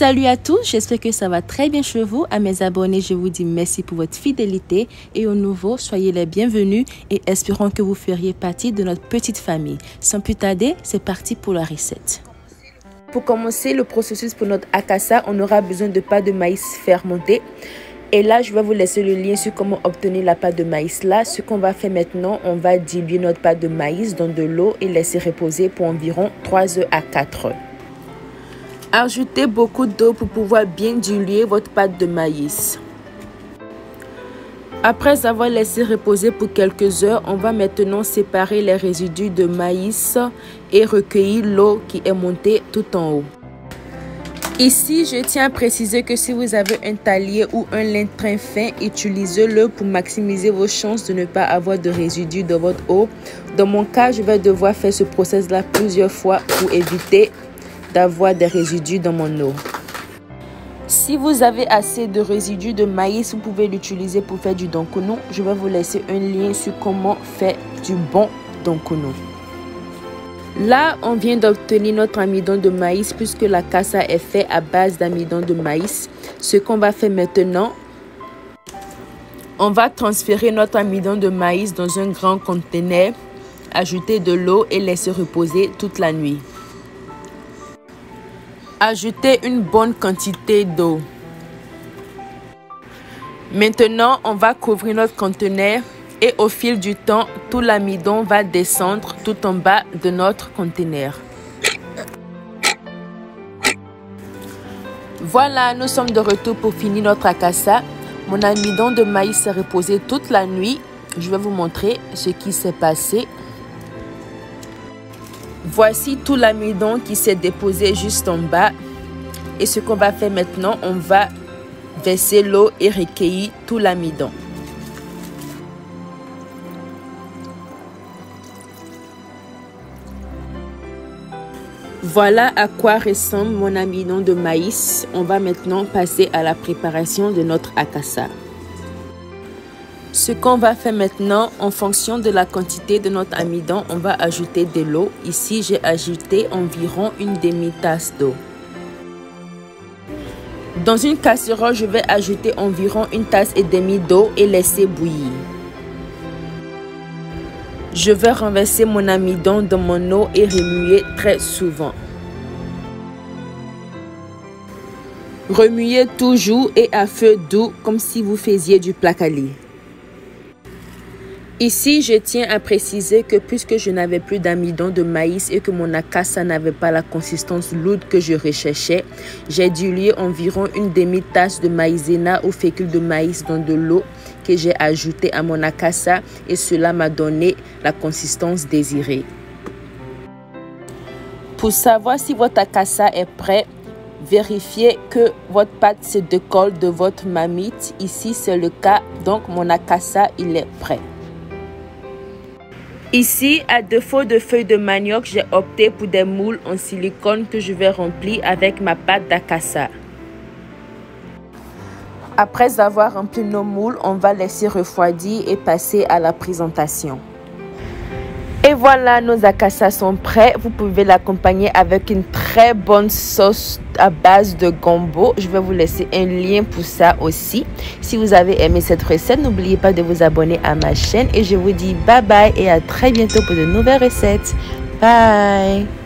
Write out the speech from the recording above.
Salut à tous, j'espère que ça va très bien chez vous. À mes abonnés, je vous dis merci pour votre fidélité et aux nouveaux, soyez les bienvenus et espérons que vous feriez partie de notre petite famille. Sans plus tarder, c'est parti pour la recette. Pour commencer le processus pour notre akassa, on aura besoin de pâte de maïs fermentée. Et là, je vais vous laisser le lien sur comment obtenir la pâte de maïs là. Ce qu'on va faire maintenant, on va diluer notre pâte de maïs dans de l'eau et laisser reposer pour environ 3 heures à 4 heures. Ajoutez beaucoup d'eau pour pouvoir bien diluer votre pâte de maïs. Après avoir laissé reposer pour quelques heures, on va maintenant séparer les résidus de maïs et recueillir l'eau qui est montée tout en haut. Ici, je tiens à préciser que si vous avez un talier ou un lin très fin, utilisez-le pour maximiser vos chances de ne pas avoir de résidus dans votre eau. Dans mon cas, je vais devoir faire ce processus-là plusieurs fois pour éviter d'avoir des résidus dans mon eau. Si vous avez assez de résidus de maïs, vous pouvez l'utiliser pour faire du donkono. Je vais vous laisser un lien sur comment faire du bon donkono. Là, on vient d'obtenir notre amidon de maïs puisque la kassa est fait à base d'amidon de maïs. Ce qu'on va faire maintenant, on va transférer notre amidon de maïs dans un grand conteneur, ajouter de l'eau et laisser reposer toute la nuit. Ajoutez une bonne quantité d'eau. Maintenant, on va couvrir notre conteneur et au fil du temps, tout l'amidon va descendre tout en bas de notre conteneur. Voilà, nous sommes de retour pour finir notre akassa. Mon amidon de maïs s'est reposé toute la nuit. Je vais vous montrer ce qui s'est passé. Voici tout l'amidon qui s'est déposé juste en bas. Et ce qu'on va faire maintenant, on va verser l'eau et recueillir tout l'amidon. Voilà à quoi ressemble mon amidon de maïs. On va maintenant passer à la préparation de notre akassa. Ce qu'on va faire maintenant, en fonction de la quantité de notre amidon, on va ajouter de l'eau. Ici, j'ai ajouté environ une demi-tasse d'eau. Dans une casserole, je vais ajouter environ une tasse et demie d'eau et laisser bouillir. Je vais renverser mon amidon dans mon eau et remuer très souvent. Remuez toujours et à feu doux comme si vous faisiez du plakali. Ici, je tiens à préciser que puisque je n'avais plus d'amidon de maïs et que mon akassa n'avait pas la consistance lourde que je recherchais, j'ai dilué environ une demi-tasse de maïzena ou fécule de maïs dans de l'eau que j'ai ajouté à mon akassa et cela m'a donné la consistance désirée. Pour savoir si votre akassa est prêt, vérifiez que votre pâte se décolle de votre marmite. Ici, c'est le cas, donc mon akassa il est prêt. Ici, à défaut de feuilles de manioc, j'ai opté pour des moules en silicone que je vais remplir avec ma pâte d'akassa. Après avoir rempli nos moules, on va laisser refroidir et passer à la présentation. Et voilà, nos akassas sont prêts. Vous pouvez l'accompagner avec une très bonne sauce à base de gombo. Je vais vous laisser un lien pour ça aussi. Si vous avez aimé cette recette, n'oubliez pas de vous abonner à ma chaîne. Et je vous dis bye bye et à très bientôt pour de nouvelles recettes. Bye!